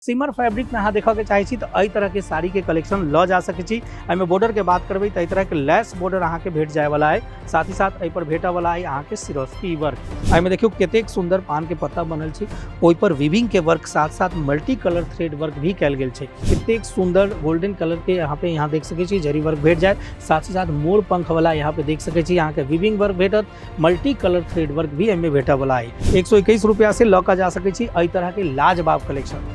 सिमर fabric में अहाँ देखा के चाहे छी तो एहि तरह के साड़ी के कलेक्शन ल जा सके छी। एहिमे बॉर्डर के बात करबे तो एहि तरह के लेस बॉर्डर अहाँ के भेट जाए वाला है, साथ ही साथ एहि पर भेटा वाला है अहाँ के सिरोस्की वर्क। एहिमे देखियो कतेक सुंदर पान के पत्ता बनल छै, ओहि पर विविंग के वर्क साथ साथ मल्टी कलर थ्रेड वर्क भी कैल गेल छै। कतेक सुंदर गोल्डन कलर के यहाँ देख सके छी जरी वर्क भेट जाए, साथ ही साथ मोर पंख वाला यहाँ पे देख सके छी यहाँ के विविंग वर्क भेटत, मल्टी कलर थ्रेड वर्क भी एहिमे भेटा वाला है। 121 रुपया से लौका जा सके छी एहि तरह के लाजवाब कलेक्शन।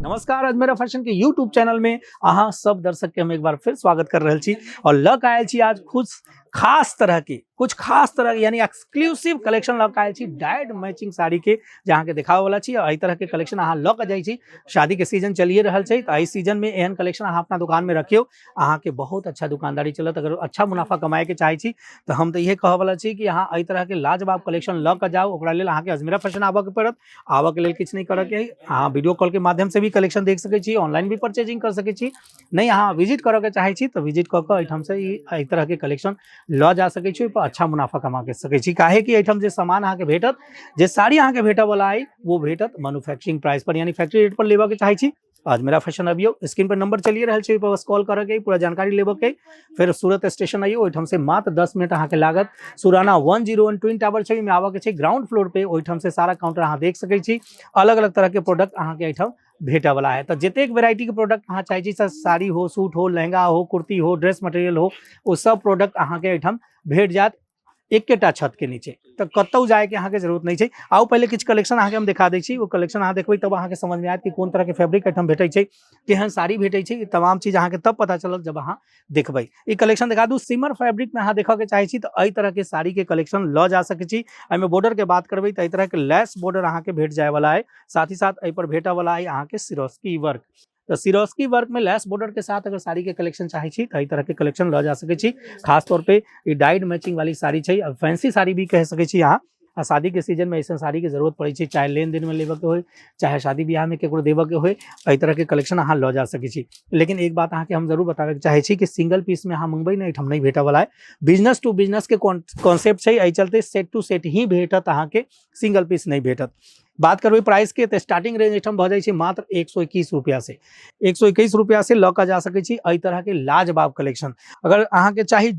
नमस्कार, अजमेरा फैशन के यूट्यूब चैनल में अहाँ सब दर्शक के हम एक बार फिर स्वागत कर रहे छी और लक आयल छी आज कुछ खास तरह के यानी एक्सक्लूसिव कलेक्शन लक आयल छी डाइड मैचिंग साड़ी के, जहाँ के दिखावे वाला छी। एहि तरह के कलेक्शन अहाँ लक जाय छी। शादी के सीजन चलिए रहल छै, तो एहि सीजन में एहन कलेक्शन अहाँ अपना दुकान में रखियो, अहाँ के बहुत अच्छा दुकानदारी चलत। अगर अच्छा मुनाफा कमाए के चाहे छी तो हम तो ये कहे वाला छी कि अहाँ एहि तरह के लाजवाब कलेक्शन लक जाओ। ओकरा लेल अहाँ के अजमेरा फैशन आबे के पड़त। आबे के लेल किछ नहीं करे के, अहाँ वीडियो कॉल के माध्यम से भी कलेक्शन देख सके छी, ऑनलाइन भी परचेजिंग कर सके छी। नहीं अहाँ विजिट करे के चाहे छी तो विजिट क के एठम से एहि तरह के कलेक्शन ल जा सके छी, पर अच्छा मुनाफा कमा के सके छी। काहे कि एठम जे सामान अहाँ के भेटत, जे साड़ी अहाँ के भेटा वाला है वो भेटत मैन्युफैक्चरिंग प्राइस पर, यानी फैक्ट्री रेट पर लेवा के चाहे छी। अजमेरा फैशन अबियो, स्क्रीन पर नंबर चलिए रहल छै, बस कॉल करे के पूरा जानकारी लेबो के। फिर सूरत स्टेशन आइयो, ओठम से मात्र 10 मिनट अहाँ के लागत। सुराना 101 ट्विन टावर छै में आवा के छै ग्राउंड फ्लोर पे। ओठम से सारा काउंटर अहाँ देख सके छी। अलग अलग तरह के प्रोडक्ट अहाँ के एठम भेटा वाला है। तो जतेक वेराइटी के प्रोडक्ट अहाँ चाहे छी, साड़ी हो, सूट हो, लहंगा हो, कुर्ती हो, ड्रेस मटेरियल हो, वो सब प्रोडक्ट अहाँ के एठम भेट जात एकेटा छत के नीचे। तो कतौ जाए के अहाँ के जरूरत नहीं छै। आओ पहले किछ कलेक्शन अहाँ के हम दिखा दै छी। वो कलेक्शन अहाँ देखबै तब अहाँ के समझ में आयत कि कोन तरह के फैब्रिक एठम भेटै छै, केहन साड़ी भेटै छै, ई तमाम चीज अहाँ के तब पता चलत जब अहाँ देखबै। ई कलेक्शन दिखा दू। सिमर फैब्रिक में अहाँ देखा के चाहे छी तो एहि तरह के साड़ी के कलेक्शन ल जा सके छी। एहिमे बॉर्डर के बात करबै तो एहि तरह के लेस बॉर्डर अहाँ के भेट जाए वाला है, साथ ही साथ एहि पर भेटा वाला है अहाँ के सिरोस्की वर्क। तो सिरोस्की वर्क में लेस बॉर्डर के साथ अगर साड़ी के कलेक्शन चाहे छी तो एहि तरह के कलेक्शन ल जा सके छी। खास तौर पे ये डाइड मैचिंग वाली साड़ी छै, फैंसी साड़ी भी कह सके छी अहाँ। शादी के सीजन में ऐसा साड़ी के जरूरत पड़े छै, चाहे लेन देन में लेवे के हो, चाहे शादी ब्याह में केकरो देवे के हो, एहि तरह के कलेक्शन अहाँ ल जा सके छी। लेकिन एक बात अहाँ के हम जरूर बतावे के चाहे छी कि सिंगल पीस में अहाँ मंगबै नहीं, एठम नहीं भेटा वाला है। बिजनेस टू बिजनेस के कॉन्सेप्ट छै, एहि चलते सेट टू सेट ही भेटत अहाँ के, सिंगल पीस नहीं भेटत। बात करबे प्राइस के तो स्टार्टिंग रेंज एठम भ जाय छै मात्र 121 रुपया से। 121 रुपया से लौका जा सके छी एहि तरह के लाजवाब कलेक्शन। अगर अहाँ के चाही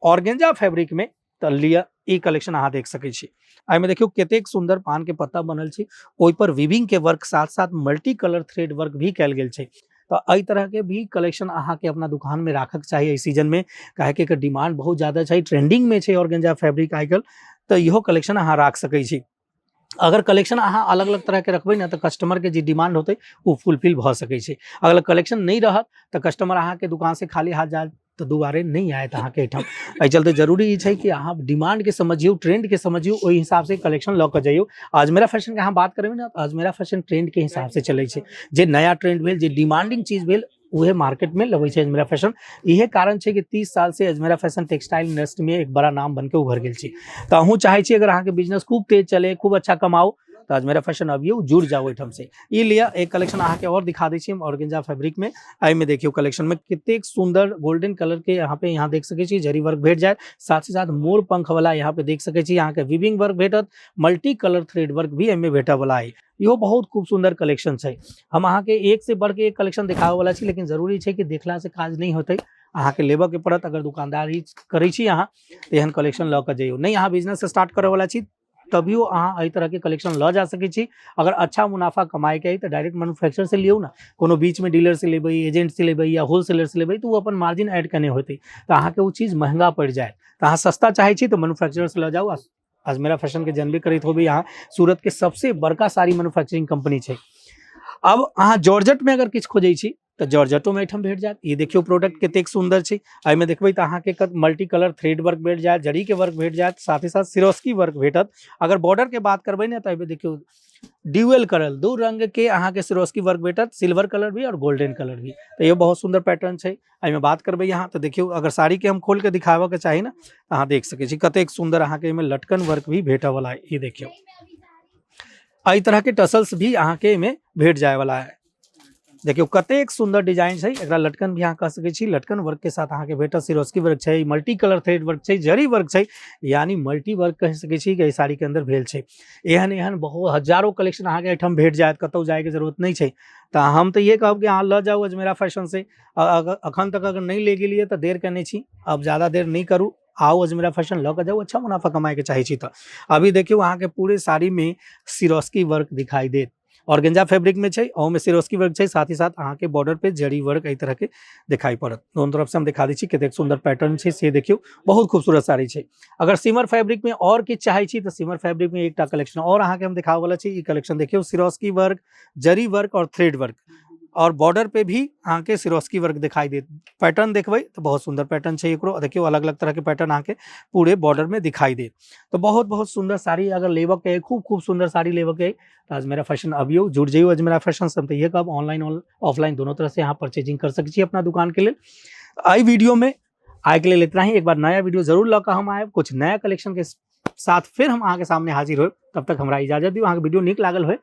ऑर्गेंजा फैब्रिक में तो लिया ई कलेक्शन अहाँ देख सके छी। एहिमे देखियो कतेक सुंदर पान के पत्ता बनल छै, ओहि पर विविंग के वर्क साथ साथ मल्टी कलर थ्रेड वर्क भी कैल गेल छै। तो एहि तरह के भी कलेक्शन अहाँ के अपना दुकान में राखक चाहिए इस सीजन में, काहे कि एकर डिमांड बहुत ज्यादा छै, ट्रेंडिंग में छै ऑर्गेंजा फैब्रिक आजकल। तो इहो कलेक्शन अहाँ राख सके छी। अगर कलेक्शन अहाँ अलग अलग तरह के रखबै ना तो कस्टमर के जे डिमांड होते वो फुलफिल भ सके छै। अगर कलेक्शन नहीं रहत तो कस्टमर अहाँ के दुकान से खाली हाथ जाए तो दोबारे नहीं आयत अहाँ के एठम। एहि चलते जरूरी ई छै कि अहाँ डिमांड के समझियो, ट्रेंड के समझियो, ओहि हिसाब से कलेक्शन ल के जाइयो। अजमेरा फैशन के अहाँ बात करबै ना, अजमेरा फैशन ट्रेंड के हिसाब से चलै छै। जे नया ट्रेंड भेल, जे डिमांडिंग चीज भेल, उहे मार्केट में लगे छै अजमेरा फैशन। इहे कारण छै कि 30 साल से अजमेरा फैशन टेक्सटाइल इंडस्ट्री में एक बड़ा नाम बन के उभर गेल छी। तो अहूँ चाहे छी अगर अहाँ के बिजनेस खूब तेज चले, खूब अच्छा कमाओ, तो अजमेरा फैशन अबियो, जुड़ जाओ एठम से। ये लिया एक कलेक्शन अहाँ के और दिखा दै छी हम ऑर्गेंजा फैब्रिक में। एहि में देखियो कलेक्शन में कतेक सुंदर गोल्डन कलर के यहाँ देख सके छी जरी वर्क भेट जाए, साथ ही साथ मोर पंख वाला यहाँ पे देख सके छी यहाँ के विविंग वर्क भेटत, मल्टी कलर थ्रेड वर्क भी एहिमे भेटा वाला है। इहो बहुत खूब सुंदर कलेक्शन छै। हम अहाँ के एक से बढ़ के एक कलेक्शन दिखावे वाला छी, लेकिन जरूरी छै कि देखला से काज नहीं होते, अहाँ के लेबे के पड़त। अगर दुकानदारी करे छी अहाँ तो एहन कलेक्शन ल के जाइयो। नहीं अहाँ बिजनेस स्टार्ट करे वाला छी तभियो अहाँ एहि तरह के कलेक्शन ल जा सके छी। अगर अच्छा मुनाफा कमाए के है तो डायरेक्ट मैन्युफैक्चरर से लियो ना, कोनो बीच में डीलर से लेबै, एजेंट से लेबै या होलसेलर से लेबै तो वो अपन मार्जिन ऐड करने होते, तो अहाँ के वो चीज महंगा पड़ जाए। तो अहाँ सस्ता चाहे छी तो मैन्युफैक्चरर से ल जाओ। अजमेरा फैशन के जानबे करैत होबै, यहाँ सूरत के सबसे बड़का साड़ी मैन्युफैक्चरिंग कंपनी छै। अब अहाँ जॉर्जेट में अगर किछ खोजै छी तो जॉर्जेटो में एठम भेट जात। ये देखियो प्रोडक्ट कतेक सुंदर छै। एहि में देखबै तो अहाँ के मल्टी कलर थ्रेड वर्क भेट जात, जरी के वर्क भेट जात, साथ ही साथ सिरोस्की वर्क भेटत। अगर बॉर्डर के बात करबै ने तो एहि में देखियो ड्यूअल कलर 2 रंग के अहाँ के सिरोस्की वर्क भेटत, सिल्वर कलर भी और गोल्डन कलर भी। तो ये बहुत सुंदर पैटर्न छै। एहि में बात करबै यहाँ तो देखियो अगर साड़ी के हम खोल के दिखाबऽ के चाही ना अहाँ देख सकै छी कतेक सुंदर अहाँ के एहिमे लटकन वर्क भी भेटऽ वाला है। ये देखियो एहि तरह के टसल्स भी अहाँ के एहिमे भेट जाए वाला है। देखियो कतेक सुंदर डिजाइन छै। एकरा लटकन भी अहाँ कह सकै छी, लटकन वर्क के साथ अहाँ के भेटत। सिरोस्की वर्क छै, मल्टी कलर थ्रेड वर्क छै, जरी वर्क छै, यानी मल्टी वर्क कह सकै छी कि एहि साड़ी के अंदर भेल छै। एहन एहन बहुत हजारों कलेक्शन अहाँ के एहिठाम भेट जायत, कतौ जाए के जरूरत नहीं छै। तो हम तो ये कहब कि अहाँ ल जाओ अजमेरा फैशन से। अखन तक अगर नहीं ले गेलिए तो देर करने छी, अब ज्यादा देर नहीं करू, आओ अजमेरा फैशन ल के जाओ। अच्छा मुनाफा कमाए के चाहे छी तो अभी देखियो अहाँ के पूरे साड़ी में सिरोस्की वर्क दिखाई देत। ऑर्गेंजा फैब्रिक में छै, ओमे सिरोस्की वर्क छै, साथ ही साथ अहाँ के बॉर्डर पे जरी वर्क एहि तरह के दिखाई पड़त। दोनों तरफ से हम दिखा दी छी कतेक सुंदर पैटर्न छै से देखियो, बहुत खूबसूरत साड़ी छै। अगर सिमर फैब्रिक में और किछ चाहे छी तो सिमर फैब्रिक में एकटा कलेक्शन और अहाँ के हम दिखावे वाला छी। ई कलेक्शन देखियो सिरोस्की वर्क, जरी वर्क और थ्रेड वर्क, और बॉर्डर पे भी अहाँ के सिरोस्की वर्क दिखाई देत। पैटर्न देखबै तो बहुत सुंदर पैटर्न छै एकरो। देखियो अलग अलग तरह के पैटर्न अहाँ के पूरे बॉर्डर में दिखाई देत। तो बहुत बहुत सुंदर साड़ी अगर लेवक के खूब खूब सुंदर साड़ी लेवक के तो अजमेरा फैशन अबियो जुड़ जाइयो अजमेरा फैशन से। तो ये कब ऑनलाइन ऑफलाइन दोनों तरह से यहाँ परचेजिंग कर सकते अपना दुकान के लिए। आई वीडियो में आए के लिए इतना ही। एक बार नया वीडियो जरूर लौका हम आए कुछ नया कलेक्शन के साथ फिर हम अहाँ के सामने हाजिर हो। तब तक हमरा इजाजत दियो। अहाँ के वीडियो निक लागल हो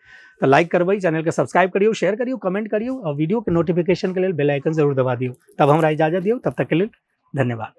तो लाइक करबै, चैनल के सब्सक्राइब करियो, शेयर करियो, कमेंट करियो और वीडियो के नोटिफिकेशन के लिए बेल आइकन जरूर दबा दियो। तब हमरा इजाजत दियो, तब तक के लिए धन्यवाद।